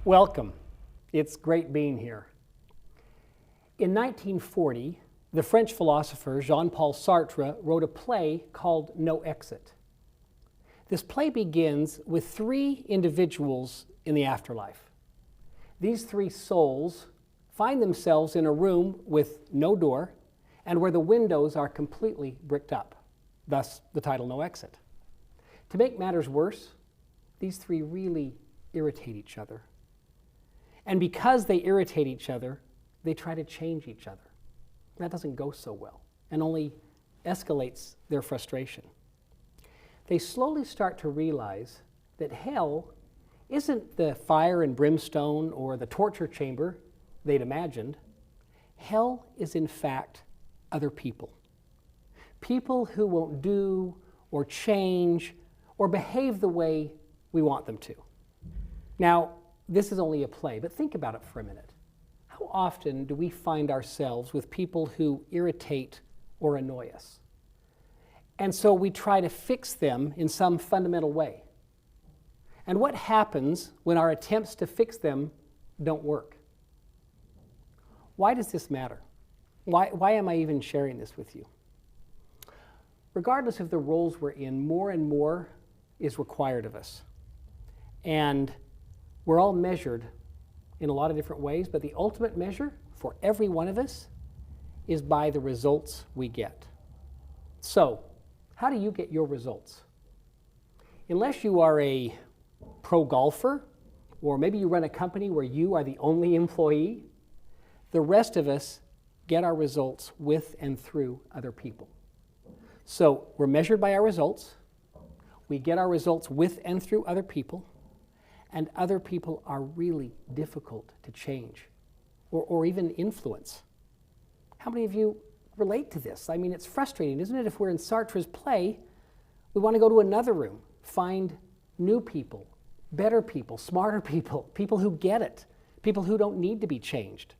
Welcome. It's great being here. In 1940, the French philosopher Jean-Paul Sartre wrote a play called No Exit. This play begins with three individuals in the afterlife. These three souls find themselves in a room with no door and where the windows are completely bricked up, thus the title No Exit. To make matters worse, these three really irritate each other. And because they irritate each other, they try to change each other. That doesn't go so well and only escalates their frustration. They slowly start to realize that hell isn't the fire and brimstone or the torture chamber they'd imagined. Hell is in fact other people. People who won't do or change or behave the way we want them to. Now, this is only a play, but think about it for a minute. How often do we find ourselves with people who irritate or annoy us? And so we try to fix them in some fundamental way. And what happens when our attempts to fix them don't work? Why does this matter? Why am I even sharing this with you? Regardless of the roles we're in, more and more is required of us. And we're all measured in a lot of different ways, but the ultimate measure for every one of us is by the results we get. So, how do you get your results? Unless you are a pro golfer, or maybe you run a company where you are the only employee, the rest of us get our results with and through other people. So, we're measured by our results, we get our results with and through other people, and other people are really difficult to change or even influence. How many of you relate to this? I mean, it's frustrating, isn't it? If we're in Sartre's play, we want to go to another room, find new people, better people, smarter people, people who get it, people who don't need to be changed.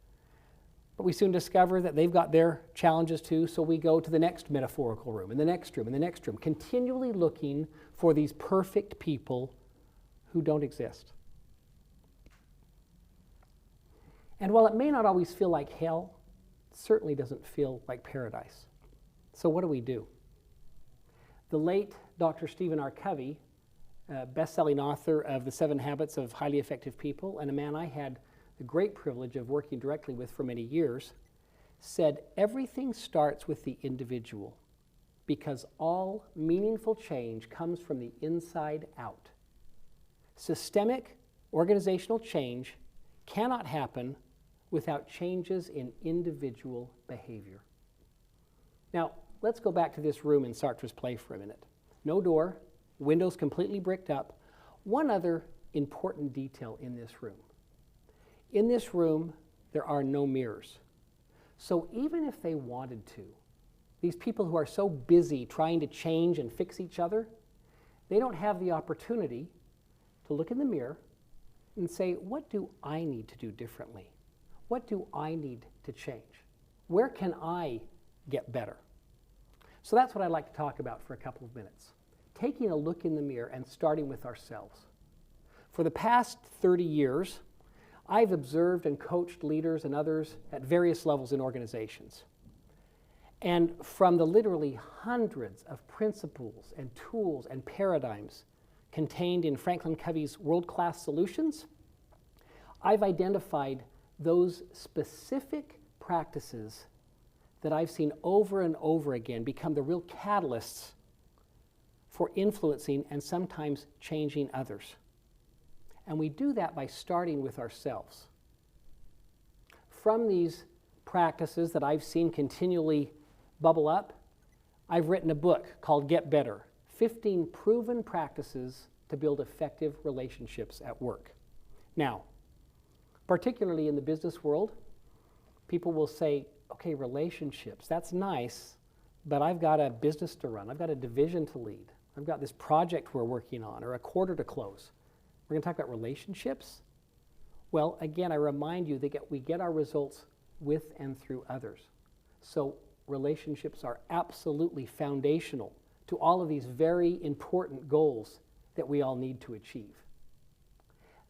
But we soon discover that they've got their challenges too, so we go to the next metaphorical room, and the next room, and the next room, continually looking for these perfect people who don't exist. And while it may not always feel like hell, it certainly doesn't feel like paradise. So what do? The late Dr. Stephen R. Covey, best-selling author of The 7 Habits of Highly Effective People, and a man I had the great privilege of working directly with for many years, said everything starts with the individual because all meaningful change comes from the inside out. Systemic organizational change cannot happen without changes in individual behavior. Now, let's go back to this room in Sartre's play for a minute. No door, windows completely bricked up. One other important detail in this room. In this room, there are no mirrors. So even if they wanted to, these people who are so busy trying to change and fix each other, they don't have the opportunity to look in the mirror and say, what do I need to do differently? What do I need to change? Where can I get better? So that's what I'd like to talk about for a couple of minutes. Taking a look in the mirror and starting with ourselves. For the past 30 years, I've observed and coached leaders and others at various levels in organizations. And from the literally hundreds of principles and tools and paradigms contained in FranklinCovey's world-class solutions, I've identified those specific practices that I've seen over and over again become the real catalysts for influencing and sometimes changing others. And we do that by starting with ourselves. From these practices that I've seen continually bubble up, I've written a book called Get Better, 15 proven practices to build effective relationships at work. Now, particularly in the business world, people will say, okay, relationships, that's nice, but I've got a business to run, I've got a division to lead, I've got this project we're working on or a quarter to close. We're going to talk about relationships? Well, again, I remind you that we get our results with and through others. So relationships are absolutely foundational to all of these very important goals that we all need to achieve.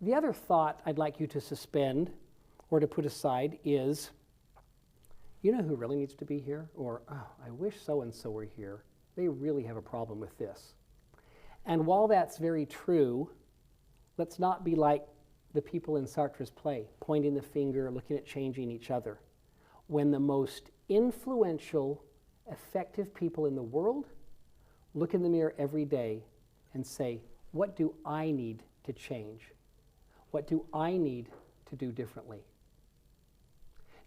The other thought I'd like you to suspend or to put aside is, you know who really needs to be here? Or, oh, I wish so-and-so were here. They really have a problem with this. And while that's very true, let's not be like the people in Sartre's play, pointing the finger, looking at changing each other. When the most influential, effective people in the world look in the mirror every day and say, what do I need to change? What do I need to do differently?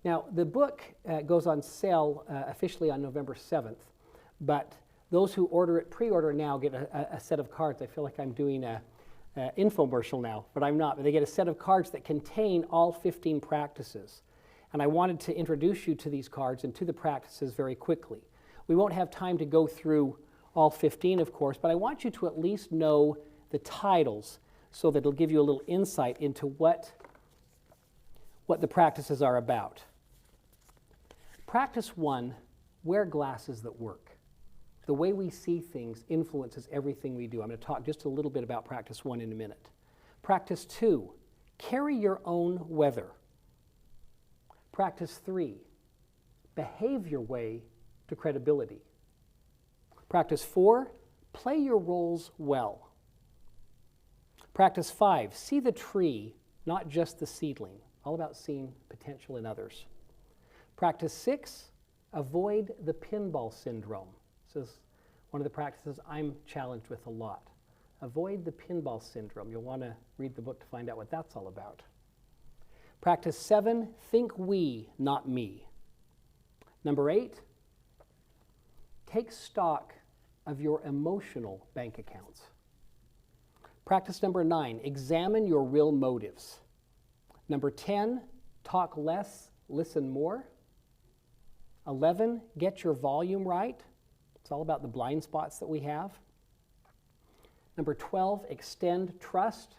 Now, the book goes on sale officially on November 7th, but those who order it, pre-order now, get a set of cards. I feel like I'm doing an infomercial now, but I'm not. But they get a set of cards that contain all 15 practices. And I wanted to introduce you to these cards and to the practices very quickly. We won't have time to go through all 15, of course, but I want you to at least know the titles so that it'll give you a little insight into what the practices are about. Practice 1, wear glasses that work. The way we see things influences everything we do. I'm going to talk just a little bit about practice 1 in a minute. Practice 2, carry your own weather. Practice 3, behave your way to credibility. Practice 4, play your roles well. Practice 5, see the tree, not just the seedling. All about seeing potential in others. Practice 6, avoid the pinball syndrome. This is one of the practices I'm challenged with a lot. Avoid the pinball syndrome. You'll want to read the book to find out what that's all about. Practice 7, think we, not me. Number 8, take stock of your emotional bank accounts. Practice number 9, examine your real motives. Number 10, talk less, listen more. 11, get your volume right. It's all about the blind spots that we have. Number 12, extend trust.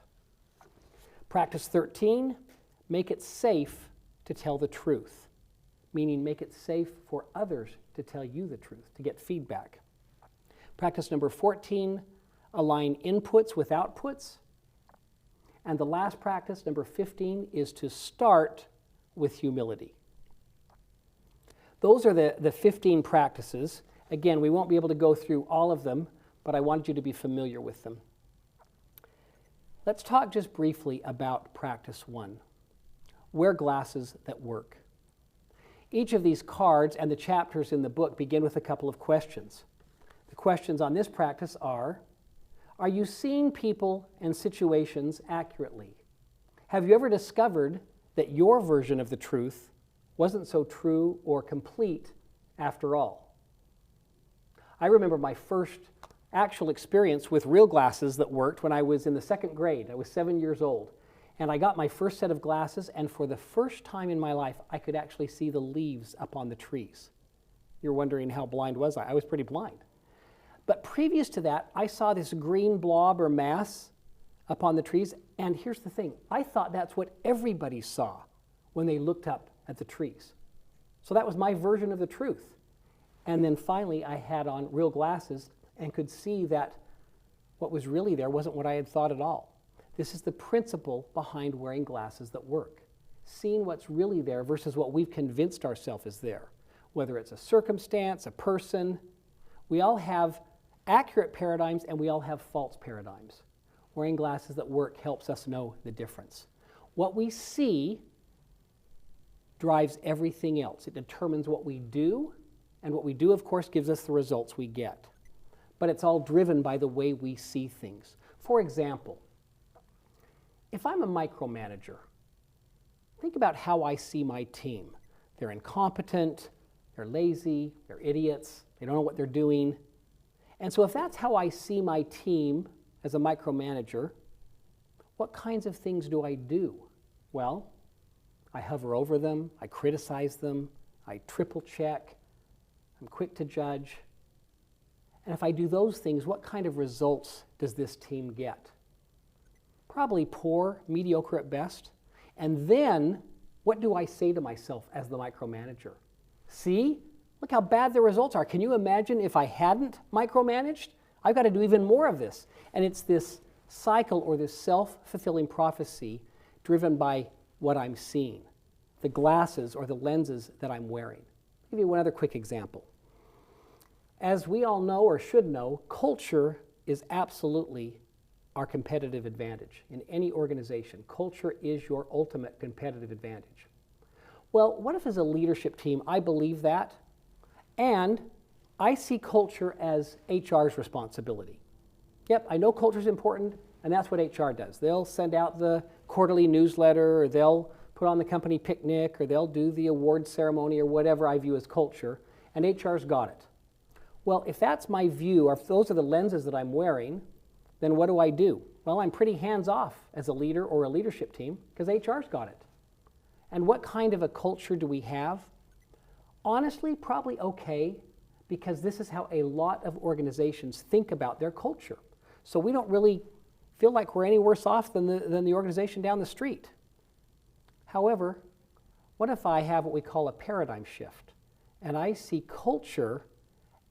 Practice 13, make it safe to tell the truth, meaning make it safe for others to tell you the truth, to get feedback. Practice number 14, align inputs with outputs. And the last practice, number 15, is to start with humility. Those are the 15 practices. Again, we won't be able to go through all of them, but I wanted you to be familiar with them. Let's talk just briefly about practice 1. Wear glasses that work. Each of these cards and the chapters in the book begin with a couple of questions. The questions on this practice are you seeing people and situations accurately? Have you ever discovered that your version of the truth wasn't so true or complete after all? I remember my first actual experience with real glasses that worked when I was in the 2nd grade. I was 7 years old. And I got my first set of glasses, and for the first time in my life, I could actually see the leaves up on the trees. You're wondering, how blind was I? I was pretty blind. But previous to that, I saw this green blob or mass up on the trees, and here's the thing. I thought that's what everybody saw when they looked up at the trees. So that was my version of the truth. And then finally, I had on real glasses and could see that what was really there wasn't what I had thought at all. This is the principle behind wearing glasses that work. Seeing what's really there versus what we've convinced ourselves is there. Whether it's a circumstance, a person, we all have accurate paradigms and we all have false paradigms. Wearing glasses that work helps us know the difference. What we see drives everything else. It determines what we do, and what we do, of course, gives us the results we get. But it's all driven by the way we see things. For example, if I'm a micromanager, think about how I see my team. They're incompetent, they're lazy, they're idiots, they don't know what they're doing. And so if that's how I see my team as a micromanager, what kinds of things do I do? Well, I hover over them, I criticize them, I triple check, I'm quick to judge. And if I do those things, what kind of results does this team get? Probably poor, mediocre at best. And then, what do I say to myself as the micromanager? See, look how bad the results are. Can you imagine if I hadn't micromanaged? I've got to do even more of this. And it's this cycle or this self-fulfilling prophecy driven by what I'm seeing, the glasses or the lenses that I'm wearing. I'll give you one other quick example. As we all know or should know, culture is absolutely our competitive advantage. In any organization, culture is your ultimate competitive advantage. Well, what if as a leadership team I believe that, and I see culture as HR's responsibility? Yep, I know culture is important, and that's what HR does. They'll send out the quarterly newsletter, or they'll put on the company picnic, or they'll do the award ceremony, or whatever I view as culture, and HR's got it. Well, if that's my view, or if those are the lenses that I'm wearing, then what do? Well, I'm pretty hands-off as a leader or a leadership team, because HR's got it. And what kind of a culture do we have? Honestly, probably okay, because this is how a lot of organizations think about their culture. So we don't really feel like we're any worse off than the organization down the street. However, what if I have what we call a paradigm shift, and I see culture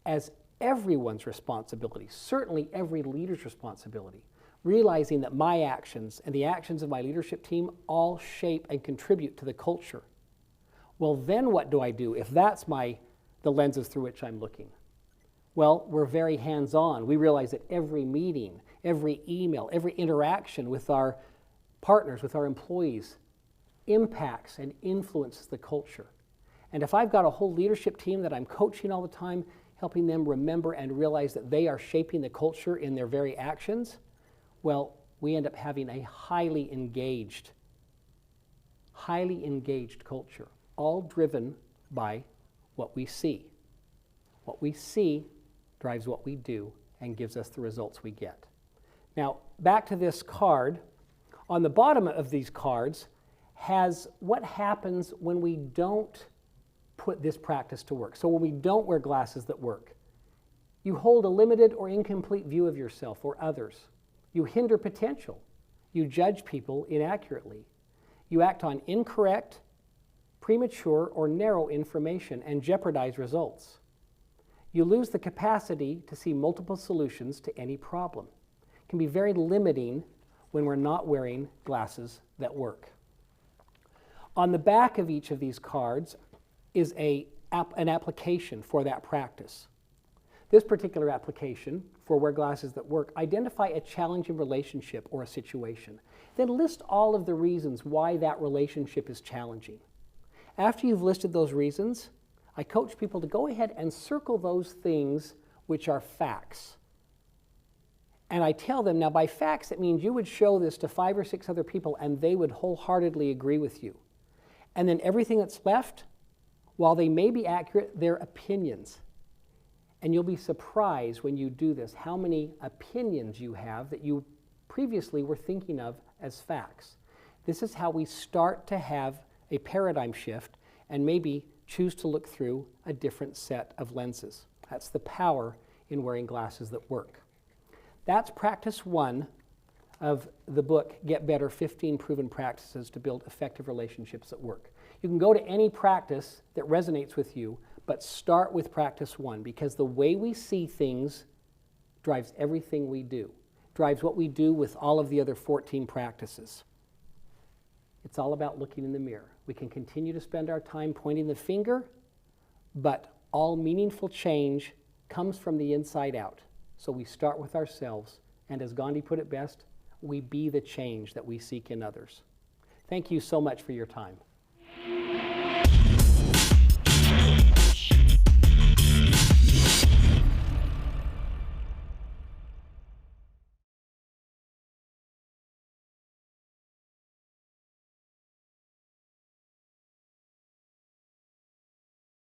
as everyone's responsibility, certainly every leader's responsibility, realizing that my actions and the actions of my leadership team all shape and contribute to the culture. Well, then what do I do if that's the lenses through which I'm looking? Well, we're very hands-on. We realize that every meeting, every email, every interaction with our partners, with our employees, impacts and influences the culture. And if I've got a whole leadership team that I'm coaching all the time, helping them remember and realize that they are shaping the culture in their very actions, well, we end up having a highly engaged culture, all driven by what we see. What we see drives what we do and gives us the results we get. Now, back to this card. On the bottom of these cards has what happens when we don't put this practice to work. So when we don't wear glasses that work, you hold a limited or incomplete view of yourself or others. You hinder potential. You judge people inaccurately. You act on incorrect, premature, or narrow information and jeopardize results. You lose the capacity to see multiple solutions to any problem. It can be very limiting when we're not wearing glasses that work. On the back of each of these cards is an application for that practice. This particular application for wear glasses that work, identify a challenging relationship or a situation. Then list all of the reasons why that relationship is challenging. After you've listed those reasons, I coach people to go ahead and circle those things which are facts. And I tell them, now by facts, it means you would show this to 5 or 6 other people and they would wholeheartedly agree with you. And then everything that's left, while they may be accurate, they're opinions. And you'll be surprised when you do this how many opinions you have that you previously were thinking of as facts. This is how we start to have a paradigm shift and maybe choose to look through a different set of lenses. That's the power in wearing glasses that work. That's practice 1 of the book, Get Better, 15 Proven Practices to Build Effective Relationships at Work. You can go to any practice that resonates with you, but start with practice 1, because the way we see things drives everything we do, drives what we do with all of the other 14 practices. It's all about looking in the mirror. We can continue to spend our time pointing the finger, but all meaningful change comes from the inside out. So we start with ourselves, and as Gandhi put it best, we be the change that we seek in others. Thank you so much for your time.